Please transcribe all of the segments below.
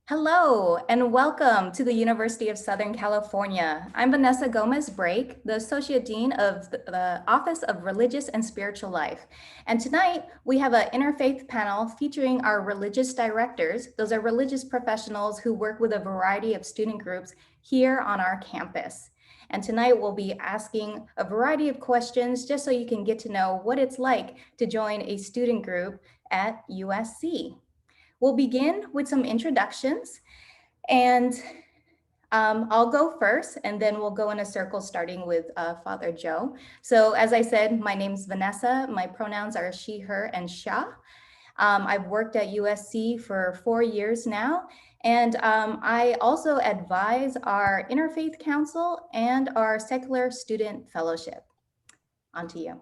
Hello and welcome to the University of Southern California. I'm Vanessa Gomez-Brake, the Associate Dean of the Office of Religious and Spiritual Life. And tonight we have an interfaith panel featuring our religious directors. Those are religious professionals who work with a variety of student groups here on our campus. And tonight we'll be asking a variety of questions just so you can get to know what it's like to join a student group at USC. We'll begin with some introductions and I'll go first and then we'll go in a circle starting with Father Joe. So as I said, my name's Vanessa. My pronouns are she, her, and sha. I've worked at USC for 4 years now. And I also advise our Interfaith Council and our Secular Student Fellowship. On to you.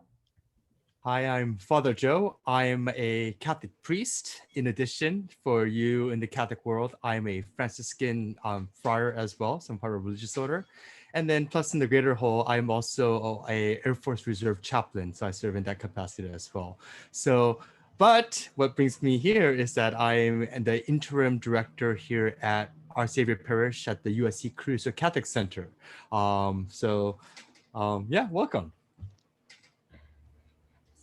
Hi, I'm Father Joe. I'm a Catholic priest. In addition, for you in the Catholic world, I'm a Franciscan friar as well, so I'm part of a religious order. And then plus in the greater whole, I'm also a Air Force Reserve chaplain, so I serve in that capacity as well. So, but what brings me here is that I'm the interim director here at Our Savior Parish at the USC Cruiser Catholic Center. Yeah, welcome.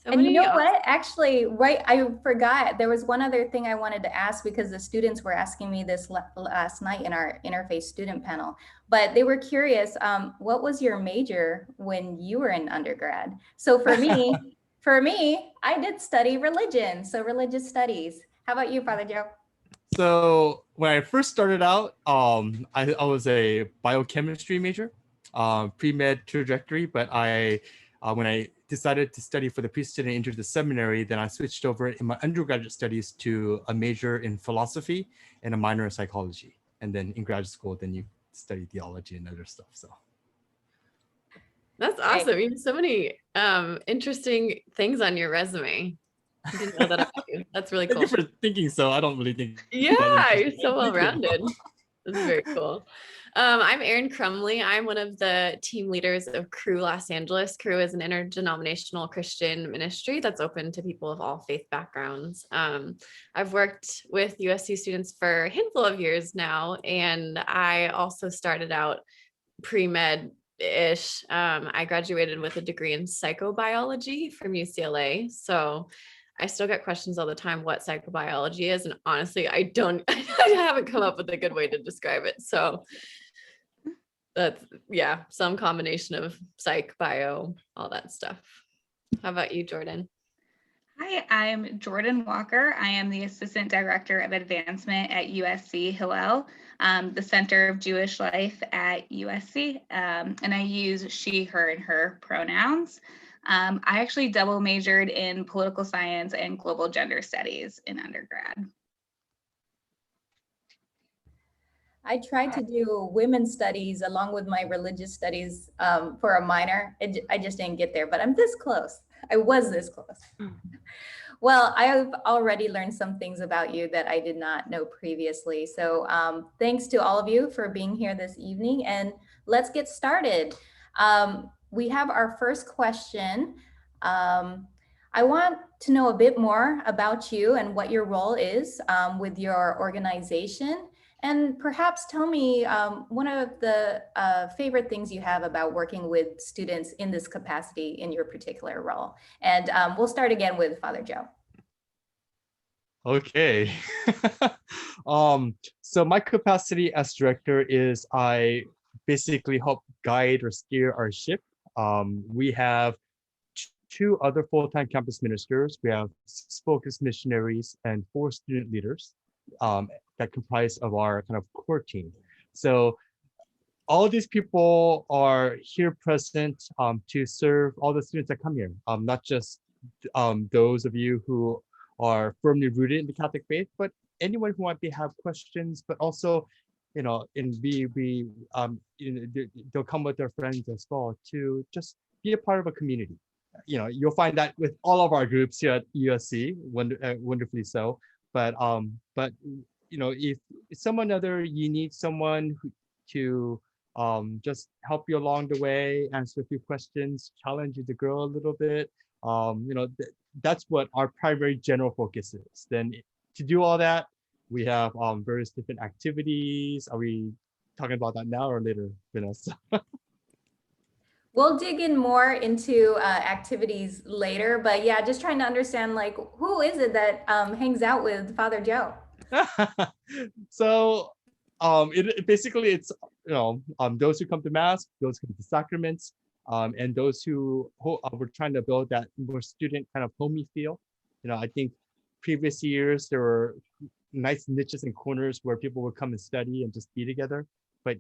And you know what, actually, right, I forgot, there was one other thing I wanted to ask because the students were asking me this last night in our interfaith student panel, but they were curious, what was your major when you were in undergrad? So for me, I did study religion, so religious studies. How about you, Father Joe? So when I first started out, I was a biochemistry major, pre-med trajectory, but when I decided to study for the priesthood and entered the seminary, then I switched over in my undergraduate studies to a major in philosophy and a minor in psychology. And then in graduate school, then you study theology and other stuff. So that's awesome. You have so many interesting things on your resume. I didn't know that about you. That's really cool. Thank you for thinking so. I don't really think. Yeah, you're so well-rounded. This is very cool. I'm Erin Crumley. I'm one of the team leaders of Cru Los Angeles. Cru is an interdenominational Christian ministry that's open to people of all faith backgrounds. I've worked with USC students for a handful of years now, and I also started out pre-med-ish. I graduated with a degree in psychobiology from UCLA. So I still get questions all the time what psychobiology is. And honestly, I haven't come up with a good way to describe it. So that's, yeah, some combination of psych, bio, all that stuff. How about you, Jordan? Hi, I'm Jordan Walker. I am the Assistant Director of Advancement at USC Hillel, the Center of Jewish Life at USC. And I use she, her, and her pronouns. I actually double majored in political science and global gender studies in undergrad. I tried to do women's studies along with my religious studies for a minor. I just didn't get there, but I'm this close. I was this close. Well, I've already learned some things about you that I did not know previously. So thanks to all of you for being here this evening, and let's get started. We have our first question. I want to know a bit more about you and what your role is with your organization. And perhaps tell me one of the favorite things you have about working with students in this capacity in your particular role. And we'll start again with Father Joe. Okay. So my capacity as director is I basically help guide or steer our ship. We have 2 other full-time campus ministers. We have 6 focus missionaries and 4 student leaders that comprise of our kind of core team. So all of these people are here present to serve all the students that come here, not just those of you who are firmly rooted in the Catholic faith, but anyone who might have questions, but also, they'll come with their friends as well to just be a part of a community. You'll find that with all of our groups here at USC, wonderfully so. But if someone other, you need someone to just help you along the way, answer a few questions, challenge you to grow a little bit. That's what our primary general focus is. Then to do all that, We have various different activities. Are we talking about that now or later, Vanessa? We'll dig in more into activities later, but yeah, just trying to understand like who is it that hangs out with Father Joe? So basically it's those who come to mass, those who come to sacraments, and those who we're trying to build that more student kind of homey feel. I think previous years there were nice niches and corners where people would come and study and just be together, but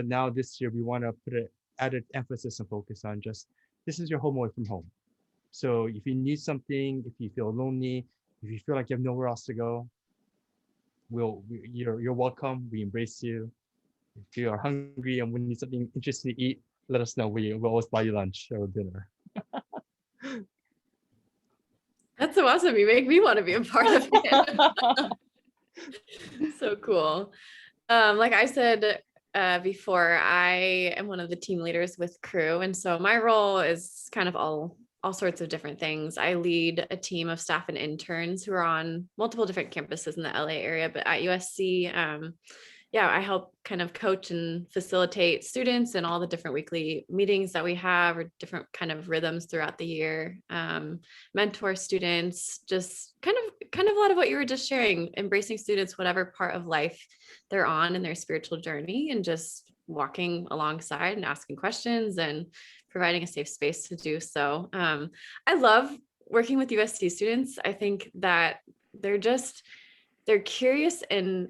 now this year we want to put an added emphasis and focus on just this is your home away from home. So if you need something, if you feel lonely, if you feel like you have nowhere else to go, you're welcome. We embrace you. If you are hungry and we need something interesting to eat, let us know. We'll always buy you lunch or dinner. That's so awesome. You make me want to be a part of it. So cool. Like I said before, I am one of the team leaders with Crew. And so my role is kind of all sorts of different things. I lead a team of staff and interns who are on multiple different campuses in the LA area, but at USC, I help kind of coach and facilitate students in all the different weekly meetings that we have, or different kind of rhythms throughout the year. Mentor students, just kind of a lot of what you were just sharing, embracing students, whatever part of life they're on in their spiritual journey, and just walking alongside and asking questions and providing a safe space to do so. I love working with USC students. I think that they're curious and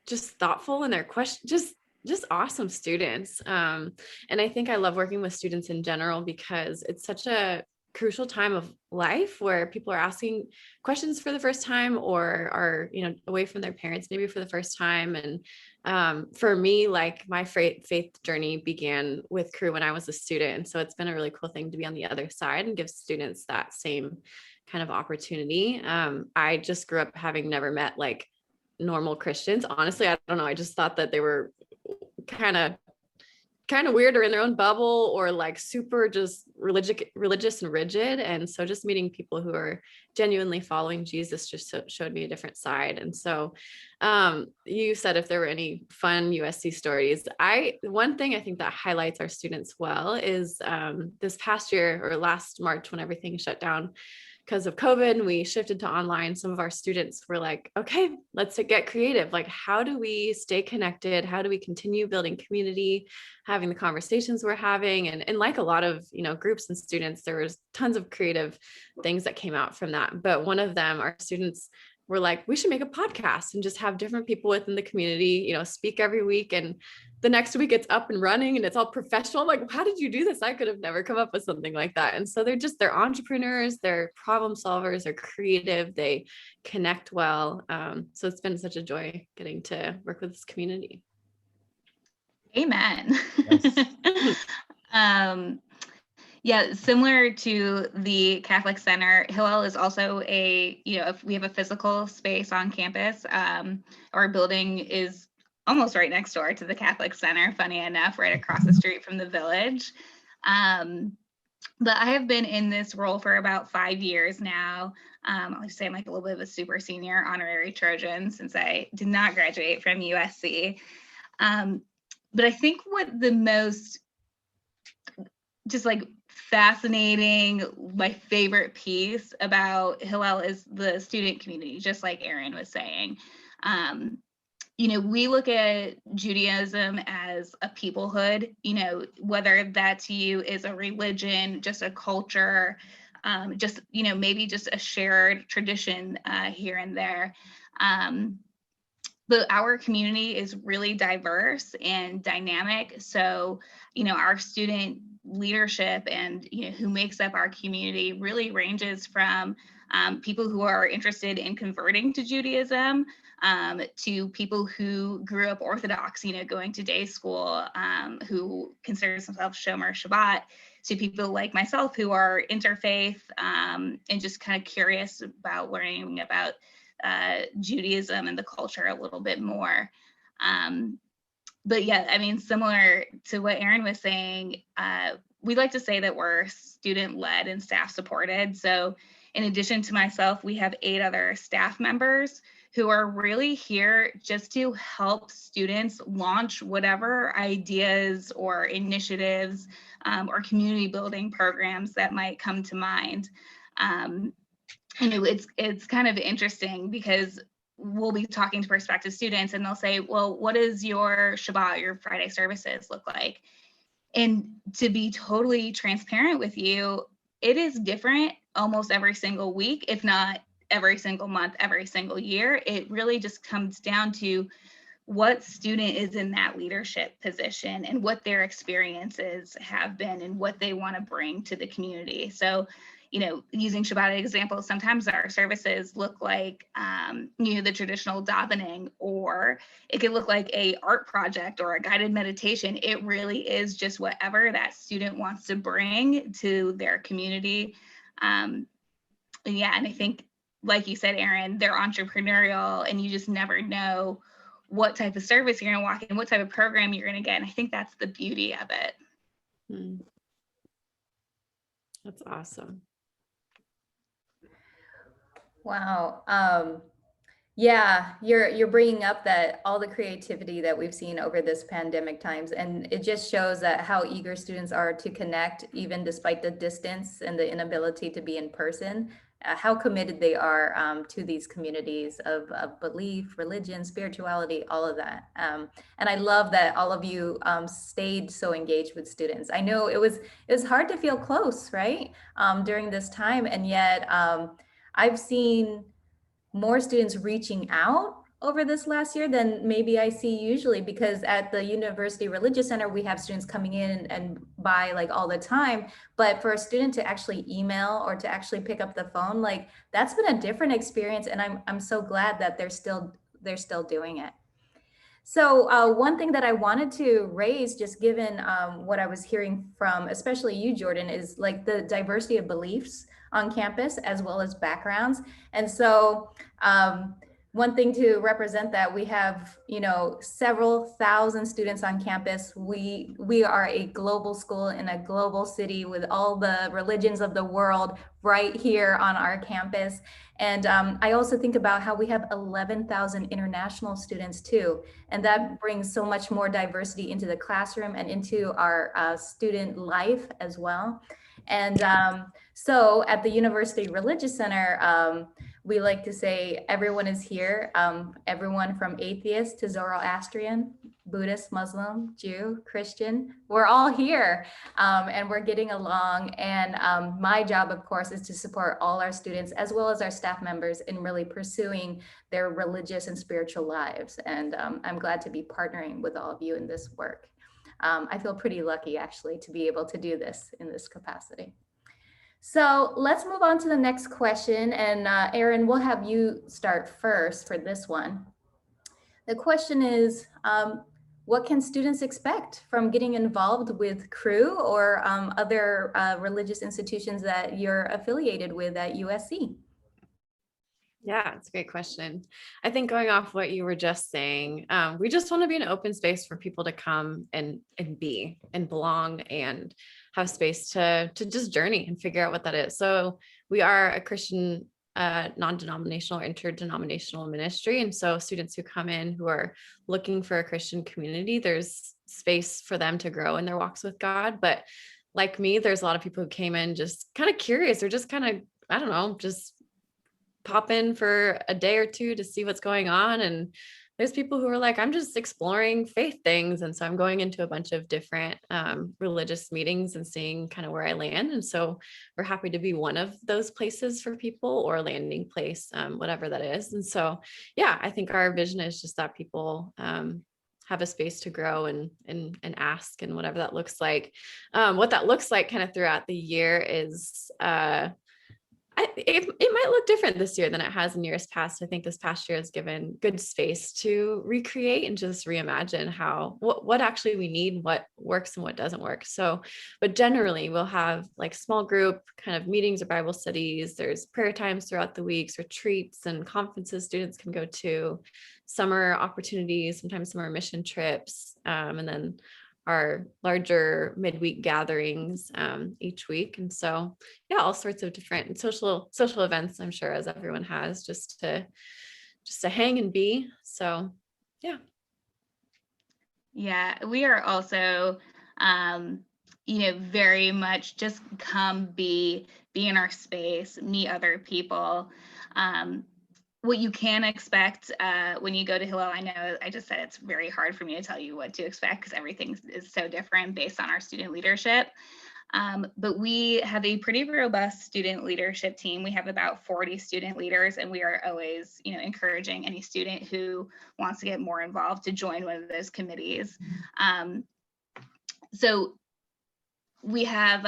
just thoughtful in their questions, just awesome students. And I think I love working with students in general because it's such a crucial time of life where people are asking questions for the first time, or are, away from their parents maybe for the first time. And for me, like my faith journey began with Crew when I was a student. And so it's been a really cool thing to be on the other side and give students that same kind of opportunity. I just grew up having never met like normal Christians. Honestly, I don't know. I just thought that they were kind of weird or in their own bubble, or like super just religious and rigid. And so just meeting people who are genuinely following Jesus just showed me a different side. And so you said if there were any fun USC stories, one thing I think that highlights our students well is this past year, or last March, when everything shut down because of COVID and we shifted to online, some of our students were like, okay, let's get creative. Like, how do we stay connected? How do we continue building community, having the conversations we're having? And like a lot of, groups and students, there was tons of creative things that came out from that. But one of them, our students were like, we should make a podcast and just have different people within the community, speak every week. And the next week it's up and running and it's all professional. I'm like, how did you do this? I could have never come up with something like that. And so they're entrepreneurs, they're problem solvers, they're creative, they connect well. So it's been such a joy getting to work with this community. Amen. Yes. Yeah, similar to the Catholic Center, Hillel is also if we have a physical space on campus. Our building is almost right next door to the Catholic Center, funny enough, right across the street from the village. But I have been in this role for about 5 years now. I'll just say I'm like a little bit of a super senior honorary Trojan since I did not graduate from USC. But I think what the most just like fascinating, my favorite piece about Hillel is the student community, just like Aaron was saying. We look at Judaism as a peoplehood, whether that to you is a religion, just a culture, maybe just a shared tradition here and there. But our community is really diverse and dynamic. So, our student leadership and, who makes up our community really ranges from people who are interested in converting to Judaism, to people who grew up Orthodox, going to day school, who consider themselves Shomer Shabbat, to people like myself who are interfaith and just kind of curious about learning about Judaism and the culture a little bit more. But yeah, similar to what Aaron was saying, we like to say that we're student-led and staff-supported. So, In addition to myself, we have 8 other staff members who are really here just to help students launch whatever ideas or initiatives or community building programs that might come to mind. It's kind of interesting because we'll be talking to prospective students and they'll say, well, what does your Shabbat, your Friday services look like? And to be totally transparent with you, it is different almost every single week, if not every single month, every single year. It really just comes down to what student is in that leadership position and what their experiences have been and what they want to bring to the community. So, using Shabbat example, sometimes our services look like, the traditional davening, or it could look like a art project or a guided meditation. It really is just whatever that student wants to bring to their community. And I think, like you said, Erin, they're entrepreneurial and you just never know what type of service you're going to walk in, what type of program you're going to get. And I think that's the beauty of it. That's awesome. Wow. Yeah, you're bringing up that all the creativity that we've seen over this pandemic times, and it just shows that how eager students are to connect, even despite the distance and the inability to be in person, how committed they are to these communities of belief, religion, spirituality, all of that. And I love that all of you stayed so engaged with students. I know it was hard to feel close, right, during this time, and yet I've seen more students reaching out over this last year than maybe I see usually, because at the University Religious Center, we have students coming in and by like all the time. But for a student to actually email or to actually pick up the phone, like that's been a different experience. And I'm so glad that they're still doing it. So one thing that I wanted to raise, just given what I was hearing from, especially you, Jordan, is like the diversity of beliefs on campus as well as backgrounds. And so one thing to represent that, we have, several thousand students on campus. We are a global school in a global city with all the religions of the world right here on our campus. And I also think about how we have 11,000 international students too. And that brings so much more diversity into the classroom and into our student life as well. And so at the University Religious Center, we like to say everyone is here, everyone from atheist to Zoroastrian, Buddhist, Muslim, Jew, Christian, we're all here and we're getting along. And my job, of course, is to support all our students as well as our staff members in really pursuing their religious and spiritual lives. And I'm glad to be partnering with all of you in this work. I feel pretty lucky actually to be able to do this in this capacity. So let's move on to the next question. And Erin, we'll have you start first for this one. The question is, what can students expect from getting involved with Cru or other religious institutions that you're affiliated with at USC? Yeah, it's a great question. I think going off what you were just saying, we just want to be an open space for people to come and be and belong and have space to just journey and figure out what that is. So we are a Christian non-denominational or interdenominational ministry. And so students who come in who are looking for a Christian community, there's space for them to grow in their walks with God. But like me, there's a lot of people who came in just kind of curious or just kind of, I don't know, just pop in for a day or two to see what's going on. And there's people who are like, I'm just exploring faith things. And so I'm going into a bunch of different religious meetings and seeing kind of where I land. And so we're happy to be one of those places for people, or a landing place, whatever that is. And so, yeah, I think our vision is just that people have a space to grow and ask, and whatever that looks like. What that looks like kind of throughout the year is it might look different this year than it has in years past. I think this past year has given good space to recreate and just reimagine what actually we need, what works and what doesn't work. So, but generally we'll have like small group kind of meetings or Bible studies. There's prayer times throughout the weeks, retreats and conferences students can go to, summer opportunities, sometimes summer mission trips. And then our larger midweek gatherings each week. And so, yeah, all sorts of different social events, I'm sure, as everyone has, just to hang and be. So, yeah. Yeah, we are also, very much just come be in our space, meet other people. What you can expect when you go to Hillel, I know I just said it's very hard for me to tell you what to expect because everything is so different based on our student leadership. But we have a pretty robust student leadership team. We have about 40 student leaders, and we are always, encouraging any student who wants to get more involved to join one of those committees. So we have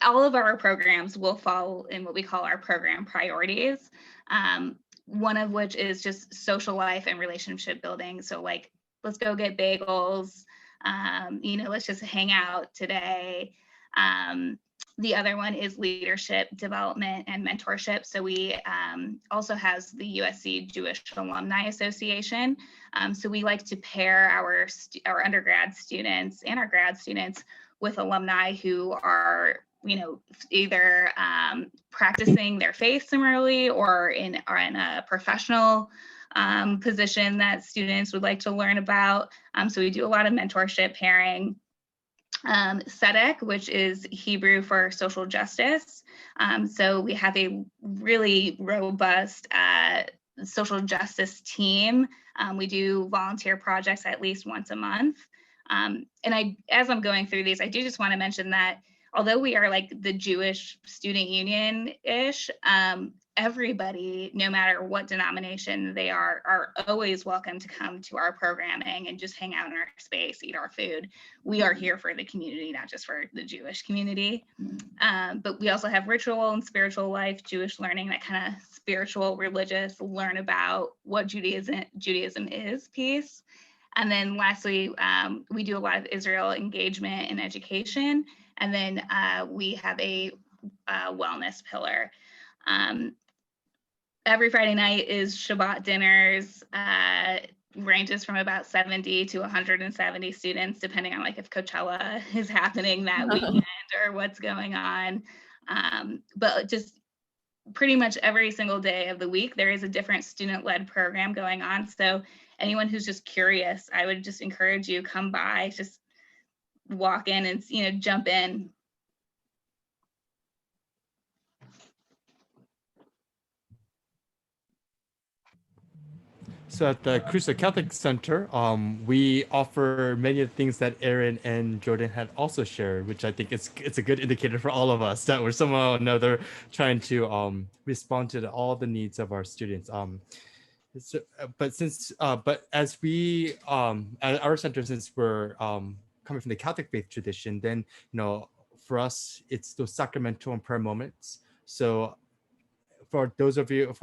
all of our programs will fall in what we call our program priorities. One of which is just social life and relationship building. So like, let's go get bagels, let's just hang out today. The other one is leadership development and mentorship. So we also has the USC Jewish Alumni Association. So we like to pair our undergrad students and our grad students with alumni who are, either practicing their faith similarly or in a professional position that students would like to learn about. So we do a lot of mentorship pairing. SEDEC, which is Hebrew for social justice. So we have a really robust social justice team. We do volunteer projects at least once a month. And as I'm going through these, I do just want to mention that although we are like the Jewish student union-ish, everybody, no matter what denomination they are always welcome to come to our programming and just hang out in our space, eat our food. We are here for the community, not just for the Jewish community. But we also have ritual and spiritual life, Jewish learning, that kind of spiritual, religious, learn about what Judaism is piece. And then lastly, we do a lot of Israel engagement and education. And then we have a wellness pillar. Every Friday night is Shabbat dinners, ranges from about 70 to 170 students, depending on like if Coachella is happening that weekend or what's going on. But just pretty much every single day of the week, there is a different student-led program going on. So anyone who's just curious, I would just encourage you, come by, just walk in and, jump in. So at the Crusoe Catholic Center, we offer many of the things that Aaron and Jordan had also shared, which I think it's a good indicator for all of us that we're somehow or another trying to respond to all the needs of our students. But as we at our center, since we're coming from the Catholic faith tradition, then for us it's those sacramental and prayer moments. So for those of you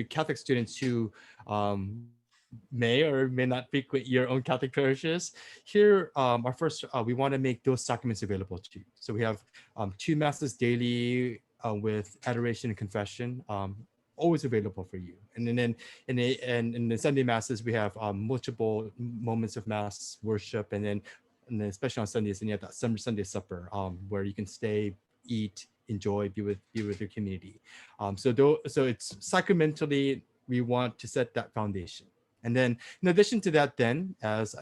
Catholic students who may or may not frequent your own Catholic parishes, here our first we want to make those sacraments available to you. So we have 2 masses daily with adoration and confession, always available for you. And then in the Sunday masses we have multiple moments of mass worship, and then especially on Sundays, and you have that Sunday supper where you can stay, eat, enjoy, be with your community. So it's sacramentally, we want to set that foundation. And then in addition to that, then as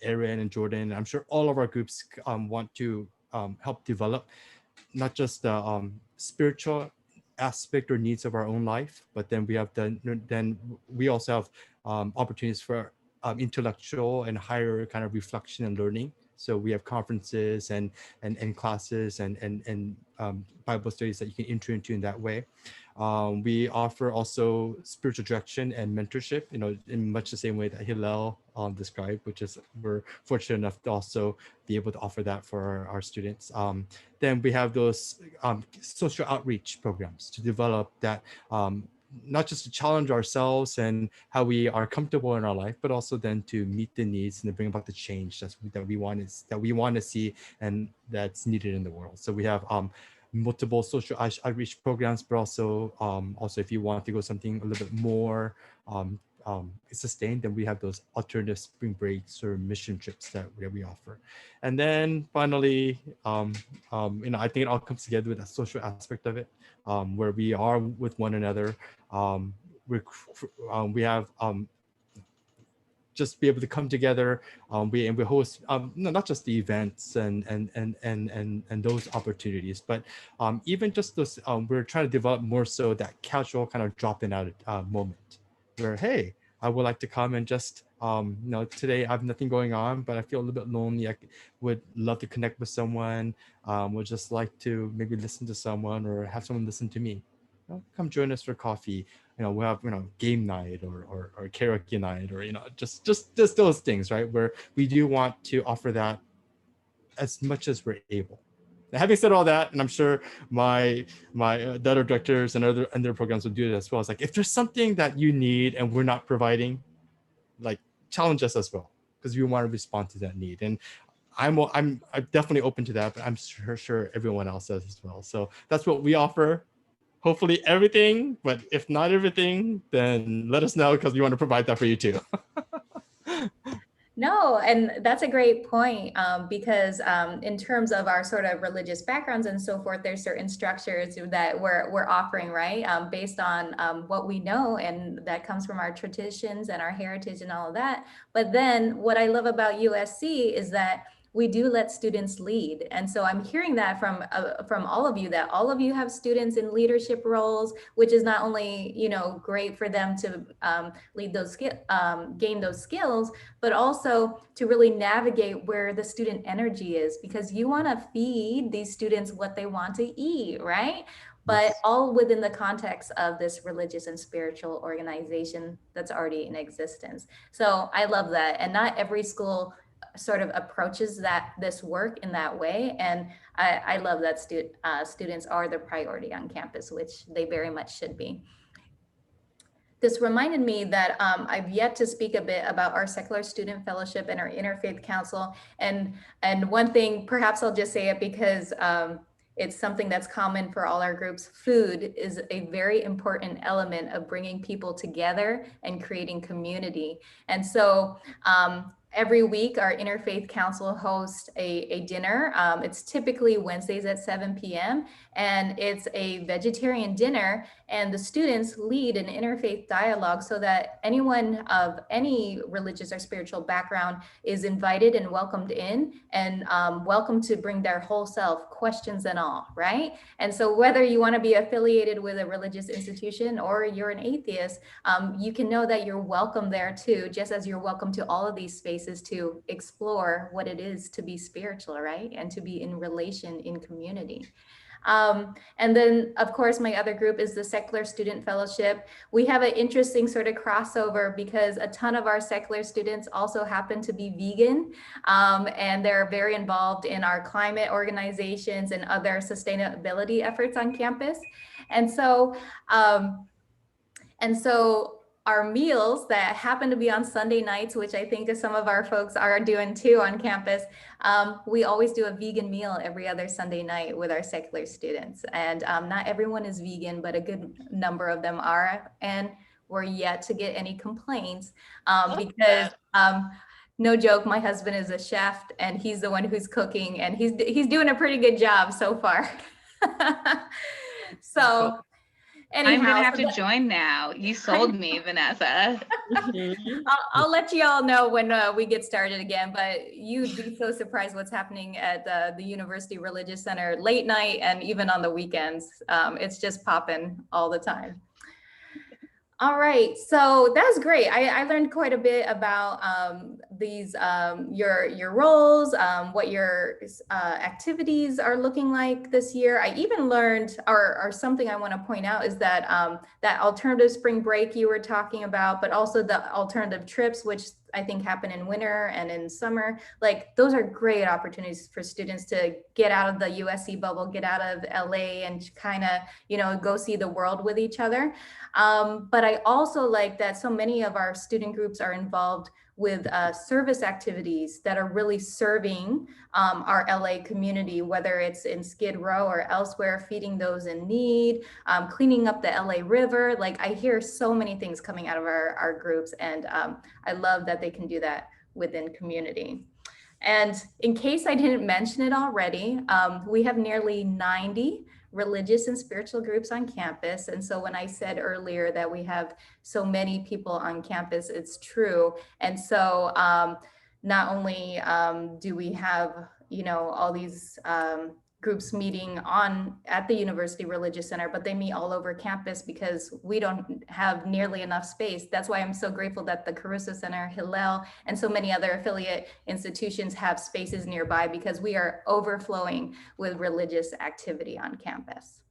Aaron and Jordan, I'm sure all of our groups want to help develop not just the spiritual aspect or needs of our own life, but then we also have opportunities for intellectual and higher kind of reflection and learning. So we have conferences and classes and Bible studies that you can enter into in that way. We offer also spiritual direction and mentorship, in much the same way that Hillel described, which is we're fortunate enough to also be able to offer that for our students. Then we have those social outreach programs to develop that, not just to challenge ourselves and how we are comfortable in our life, but also then to meet the needs and to bring about the change that we want to see and that's needed in the world. So we have multiple social outreach programs, but also if you want to go something a little bit more is sustained, then we have those alternative spring breaks or mission trips that we offer. And then finally, I think it all comes together with that social aspect of it, where we are with one another. We have just be able to come together. We host not just the events and those opportunities, but even just those. We're trying to develop more so that casual kind of drop in out moment, where hey, I would like to come and just today I have nothing going on, but I feel a little bit lonely. I would love to connect with someone. Would just like to maybe listen to someone or have someone listen to me. Come join us for coffee. We'll have game night or karaoke night, or just those things, right? Where we do want to offer that as much as we're able. Now, having said all that, and I'm sure my the other directors and other programs will do it as well. It's like, if there's something that you need and we're not providing, like, challenge us as well, because we want to respond to that need. And I'm definitely open to that, but I'm sure everyone else does as well. So that's what we offer. Hopefully everything, but if not everything, then let us know, because we want to provide that for you too. No, and that's a great point, because in terms of our sort of religious backgrounds and so forth, there's certain structures that we're offering, right? Based on what we know, and that comes from our traditions and our heritage and all of that. But then what I love about USC is that we do let students lead. And so I'm hearing that from all of you, that all of you have students in leadership roles, which is not only, great for them to lead those gain those skills, but also to really navigate where the student energy is, because you want to feed these students what they want to eat, right? But Yes. all within the context of this religious and spiritual organization that's already in existence. So I love that. And not every school sort of approaches this work in that way. And I love that students are the priority on campus, which they very much should be. This reminded me that I've yet to speak a bit about our Secular Student Fellowship and our Interfaith Council. And one thing, perhaps I'll just say it because it's something that's common for all our groups. Food is a very important element of bringing people together and creating community. And so every week, our Interfaith Council hosts a dinner. It's typically Wednesdays at 7 p.m. and it's a vegetarian dinner, and the students lead an interfaith dialogue so that anyone of any religious or spiritual background is invited and welcomed in, and welcome to bring their whole self, questions and all, right? And so whether you want to be affiliated with a religious institution or you're an atheist, you can know that you're welcome there too, just as you're welcome to all of these spaces to explore what it is to be spiritual, right? And to be in relation, in community. And then, of course, my other group is the Secular Student Fellowship. We have an interesting sort of crossover because a ton of our secular students also happen to be vegan, and they're very involved in our climate organizations and other sustainability efforts on campus. And so our meals that happen to be on Sunday nights, which I think some of our folks are doing too on campus, we always do a vegan meal every other Sunday night with our secular students. And not everyone is vegan, but a good number of them are. And we're yet to get any complaints because no joke, my husband is a chef and he's the one who's cooking, and he's doing a pretty good job so far. So anyhow, I'm gonna have to join now. You sold me, Vanessa. I'll let you all know when we get started again, but you'd be so surprised what's happening at the University Religious Center late night and even on the weekends. It's just popping all the time. All right, so that's great. I learned quite a bit about these your roles, what your activities are looking like this year. I even learned, or something I want to point out is that that alternative spring break you were talking about, but also the alternative trips, which I think happen in winter and in summer. Like, those are great opportunities for students to get out of the USC bubble, get out of LA, and kind of, go see the world with each other. But I also like that so many of our student groups are involved with service activities that are really serving our LA community, whether it's in Skid Row or elsewhere, feeding those in need, cleaning up the LA River. Like, I hear so many things coming out of our groups, and I love that they can do that within community. And in case I didn't mention it already, we have nearly 90 religious and spiritual groups on campus. And so when I said earlier that we have so many people on campus, it's true. And so not only do we have, all these groups meeting at the University Religious Center, but they meet all over campus because we don't have nearly enough space. That's why I'm so grateful that the Caruso Center, Hillel, and so many other affiliate institutions have spaces nearby, because we are overflowing with religious activity on campus.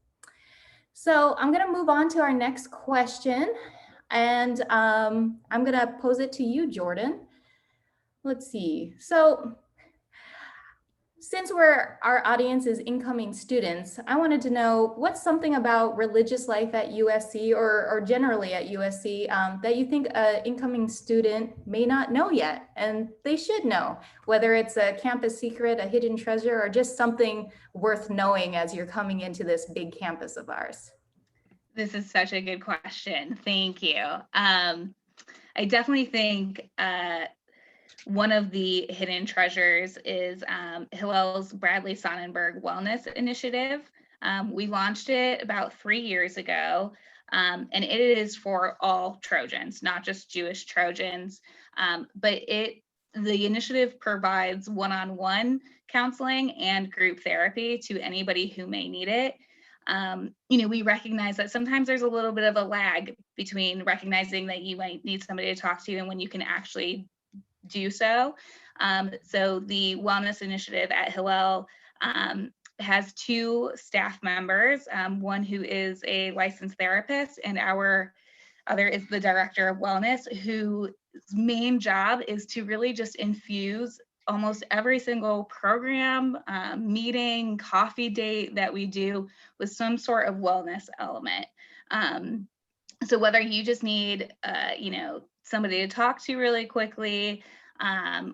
So I'm going to move on to our next question, and I'm going to pose it to you, Jordan. Let's see. So since our audience is incoming students, I wanted to know what's something about religious life at USC or generally at USC that you think an incoming student may not know yet, and they should know, whether it's a campus secret, a hidden treasure, or just something worth knowing as you're coming into this big campus of ours. This is such a good question. Thank you. I definitely think one of the hidden treasures is Hillel's Bradley Sonnenberg Wellness Initiative. We launched it about 3 years ago, and it is for all Trojans, not just Jewish Trojans, but the initiative provides one-on-one counseling and group therapy to anybody who may need it. We recognize that sometimes there's a little bit of a lag between recognizing that you might need somebody to talk to and when you can actually do so. So the Wellness Initiative at Hillel has 2 staff members, one who is a licensed therapist, and our other is the director of wellness, whose main job is to really just infuse almost every single program, meeting, coffee date that we do with some sort of wellness element. So whether you just need, somebody to talk to really quickly,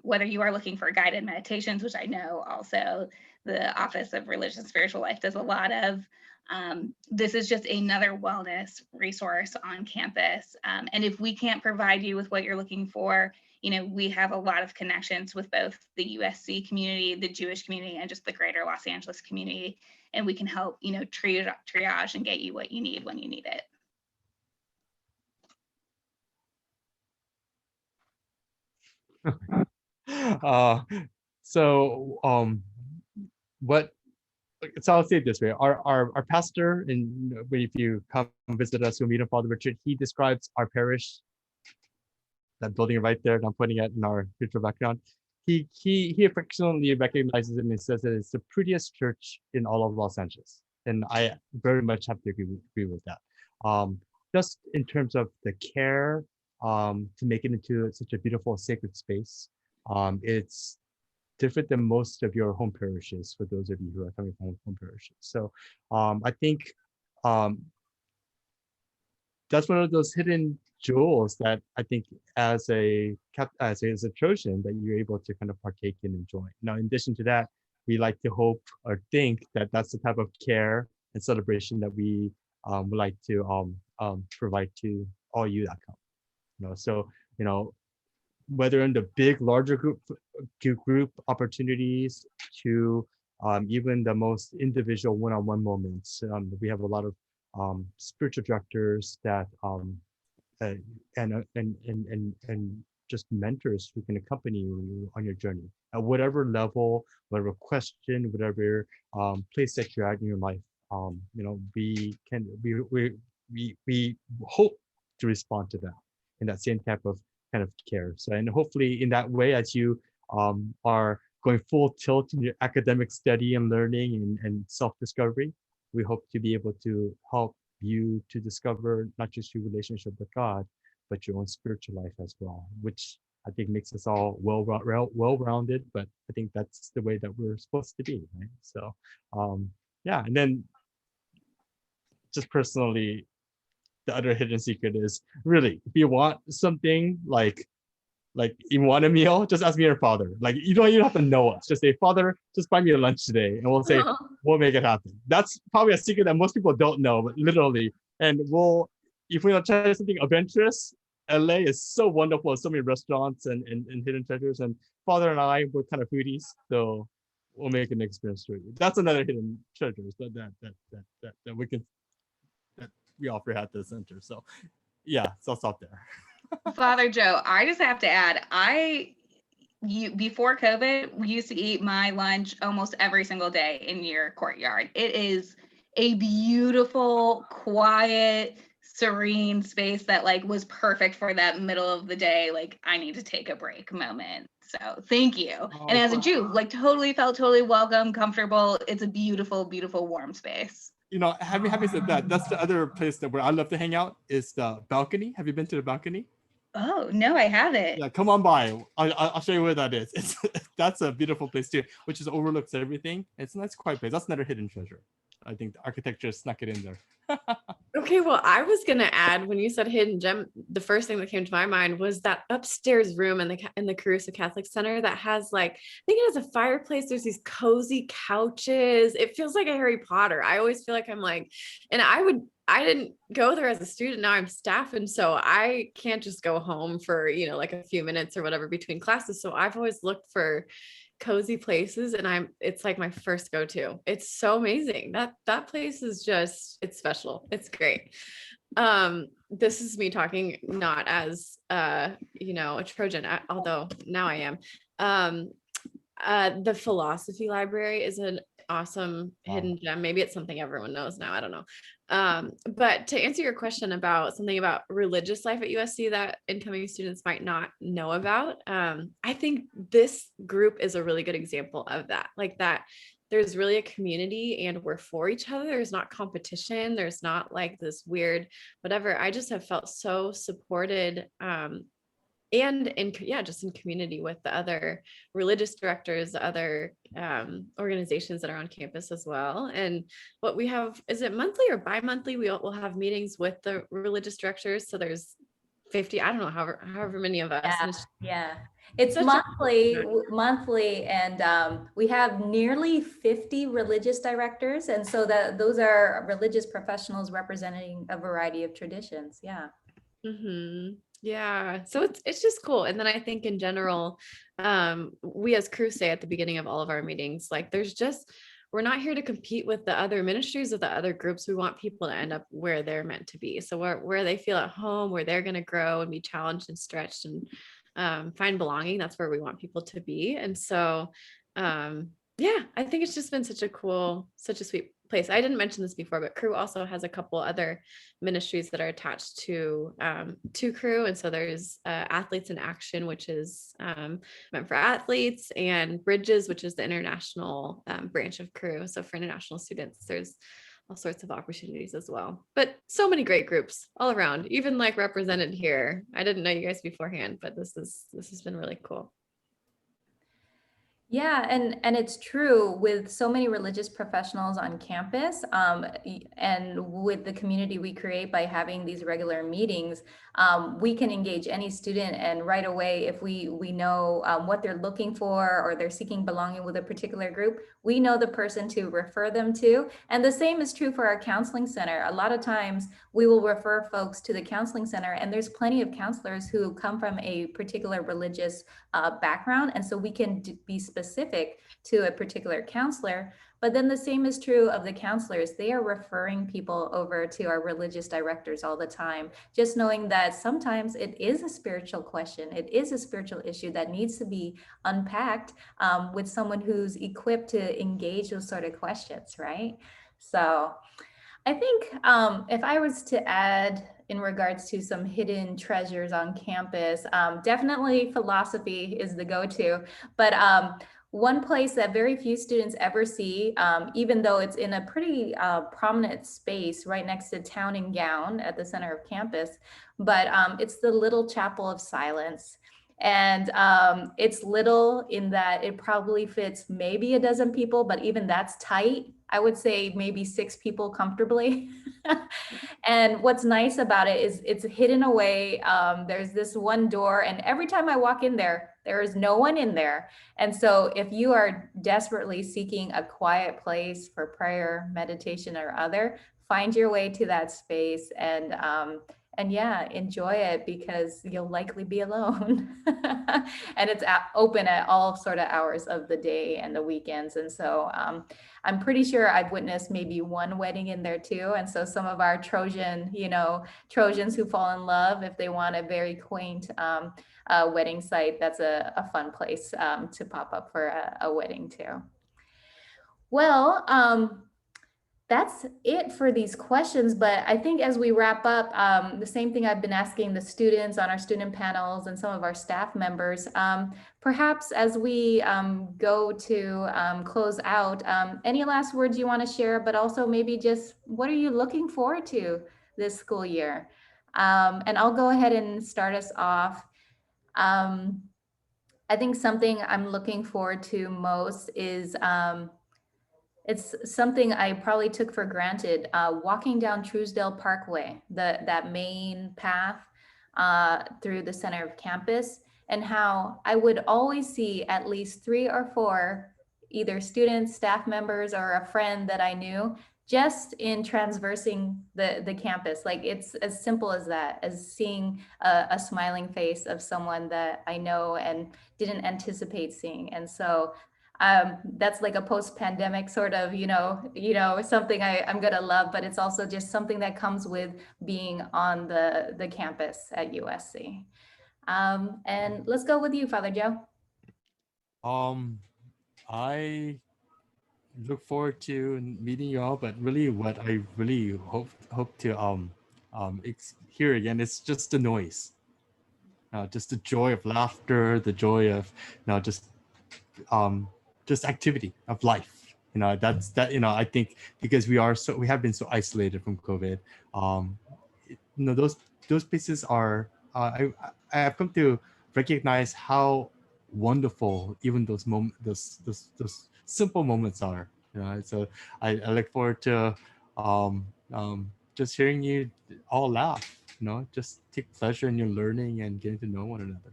whether you are looking for guided meditations, which I know also the Office of Religious and Spiritual Life does a lot of, this is just another wellness resource on campus. And if we can't provide you with what you're looking for, we have a lot of connections with both the USC community, the Jewish community, and just the greater Los Angeles community. And we can help, triage and get you what you need when you need it. So I'll say it this way: our pastor, and if you come visit us, you'll meet him, Father Richard. He describes our parish, that building right there, and I'm putting it in our spiritual background. He affectionately recognizes it and says that it's the prettiest church in all of Los Angeles, and I very much have to agree with that. Just in terms of the care to make it into such a beautiful sacred space, it's different than most of your home parishes, for those of you who are coming from home parishes. So I think that's one of those hidden jewels that I think as a Trojan that you're able to kind of partake in and enjoy. Now, in addition to that, we like to hope or think that that's the type of care and celebration that we would like to provide to all you that come. So whether in the big, larger group opportunities to even the most individual one-on-one moments. We have a lot of spiritual directors that and just mentors who can accompany you on your journey at whatever level, whatever question, whatever place that you're at in your life. We hope to respond to that in that same type of kind of care. So, and hopefully in that way, as you are going full tilt in your academic study and learning and self-discovery, we hope to be able to help you to discover not just your relationship with God, but your own spiritual life as well, which I think makes us all well-rounded, but I think that's the way that we're supposed to be, right? So, yeah, and then just personally, the other hidden secret is really, if you want something like Like, you want a meal? Just ask me your father. Like, you don't have to know us. Just say, Father, just buy me a lunch today. And we'll say, we'll make it happen. That's probably a secret that most people don't know, but literally. And if we don't try something adventurous, LA is so wonderful. So many restaurants and hidden treasures. And Father and I, we're kind of foodies. So we'll make an experience for you. That's another hidden treasures that we offer at the center. So yeah, so I'll stop there. Father Joe, I just have to add, before COVID, we used to eat my lunch almost every single day in your courtyard. It is a beautiful, quiet, serene space that like was perfect for that middle of the day, like I need to take a break moment. So thank you. And as a Jew, like felt totally welcome, comfortable. It's a beautiful, beautiful, warm space. Having said that, that's the other place where I love to hang out is the balcony. Have you been to the balcony? Oh, no, I haven't. Yeah, come on by. I'll show you where that is. That's a beautiful place too, which is overlooks everything. It's a nice quiet place. That's another hidden treasure. I think the architecture snuck it in there. Okay, well, I was gonna add when you said hidden gem, the first thing that came to my mind was that upstairs room in the Caruso Catholic Center that has like, I think it has a fireplace. There's these cozy couches. It feels like a Harry Potter. I always feel like I'm like, and I didn't go there as a student. Now I'm staff, and so I can't just go home for like a few minutes or whatever between classes. So I've always looked for cozy places, and it's like my first go-to. It's so amazing. That place is just, it's special. It's great. This is me talking not as a Trojan, although now I am. The philosophy library is an awesome hidden gem. Maybe it's something everyone knows now. I don't know. But to answer your question about something about religious life at USC that incoming students might not know about, I think this group is a really good example of that. Like that there's really a community and we're for each other. There's not competition. There's not like this weird whatever. I just have felt so supported and just in community with the other religious directors, the other organizations that are on campus as well. And what we have, is it monthly or bi-monthly? We'll have meetings with the religious directors. So there's 50, I don't know, however many of us. Yeah. It's monthly, and we have nearly 50 religious directors. And so those are religious professionals representing a variety of traditions. Yeah. Mm-hmm. Yeah, so it's just cool. And then I think in general, we as crew say at the beginning of all of our meetings, like we're not here to compete with the other ministries or the other groups. We want people to end up where they're meant to be. So where they feel at home, where they're going to grow and be challenged and stretched and find belonging. That's where we want people to be. And so, I think it's just been such a sweet place. I didn't mention this before, but Crew also has a couple other ministries that are attached to Crew. And so there's Athletes in Action, which is meant for athletes, and Bridges, which is the international branch of Crew. So for international students, there's all sorts of opportunities as well. But so many great groups all around, even like represented here. I didn't know you guys beforehand, but this has been really cool. Yeah, and it's true with so many religious professionals on campus, and with the community we create by having these regular meetings, we can engage any student, and right away, if we know what they're looking for or they're seeking belonging with a particular group, we know the person to refer them to. And the same is true for our counseling center. A lot of times we will refer folks to the counseling center, and there's plenty of counselors who come from a particular religious background, and so we can be specific to a particular counselor. But then the same is true of the counselors. They are referring people over to our religious directors all the time, just knowing that sometimes it is a spiritual question. It is a spiritual issue that needs to be unpacked with someone who's equipped to engage those sort of questions, right? So I think if I was to add in regards to some hidden treasures on campus, definitely philosophy is the go-to, but one place that very few students ever see, even though it's in a pretty prominent space right next to Town and Gown at the center of campus, but it's the Little Chapel of Silence. And it's little in that it probably fits maybe a dozen people, but even that's tight. I would say maybe 6 people comfortably. And what's nice about it is it's hidden away. There's this one door, and every time I walk in there, there is no one in there. And so if you are desperately seeking a quiet place for prayer, meditation, or other, find your way to that space and yeah, enjoy it because you'll likely be alone. And it's open at all sort of hours of the day and the weekends. And so I'm pretty sure I've witnessed maybe one wedding in there too. And so some of our Trojans who fall in love, if they want a very quaint wedding site, that's a fun place to pop up for a wedding too. Well, that's it for these questions, but I think as we wrap up, the same thing I've been asking the students on our student panels and some of our staff members, perhaps as we go to close out, any last words you want to share, but also maybe just what are you looking forward to this school year? And I'll go ahead and start us off. I think something I'm looking forward to most is it's something I probably took for granted. Walking down Truesdale Parkway, that main path through the center of campus, and how I would always see at least 3 or 4 either students, staff members, or a friend that I knew just in transversing the campus. Like it's as simple as that, as seeing a smiling face of someone that I know and didn't anticipate seeing. And so that's like a post-pandemic sort of, something I'm gonna love, but it's also just something that comes with being on the campus at USC. And let's go with you, Father Joe. I look forward to meeting you all, but really what I really hope to hear again is just the noise. Just the joy of laughter, the joy of just activity of life. That's that. I think because we have been so isolated from COVID. Those places are. I have come to recognize how wonderful even those simple moments are. So I look forward to just hearing you all laugh. Just take pleasure in your learning and getting to know one another.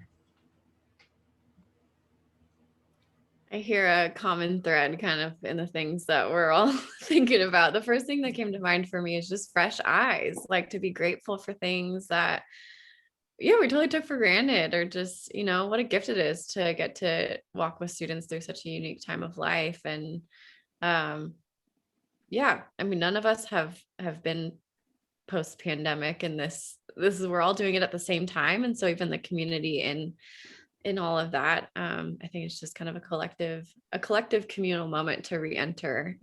I hear a common thread kind of in the things that we're all thinking about. The first thing that came to mind for me is just fresh eyes, like to be grateful for things that, we totally took for granted, or just, what a gift it is to get to walk with students through such a unique time of life. And none of us have been post-pandemic, and this is, we're all doing it at the same time. And so even the community in all of that, I think it's just kind of a collective communal moment to re-enter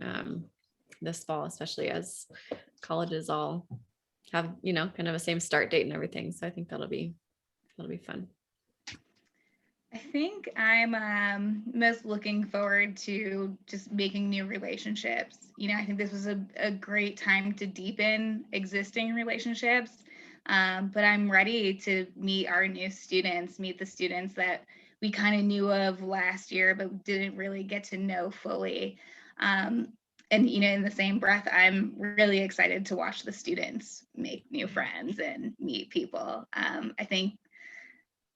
this fall, especially as colleges all have, kind of a same start date and everything. So I think that'll be fun. I think I'm most looking forward to just making new relationships. I think this was a great time to deepen existing relationships. But I'm ready to meet our new students, meet the students that we kind of knew of last year, but didn't really get to know fully. And, in the same breath, I'm really excited to watch the students make new friends and meet people. I think,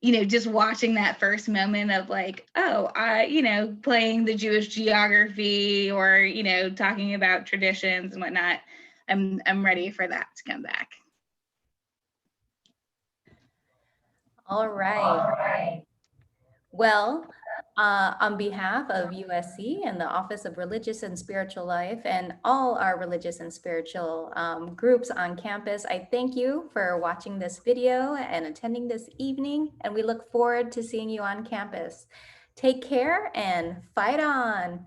just watching that first moment of like, playing the Jewish geography or, talking about traditions and whatnot, I'm ready for that to come back. All right. Well, on behalf of USC and the Office of Religious and Spiritual Life and all our religious and spiritual groups on campus, I thank you for watching this video and attending this evening, and we look forward to seeing you on campus. Take care and fight on.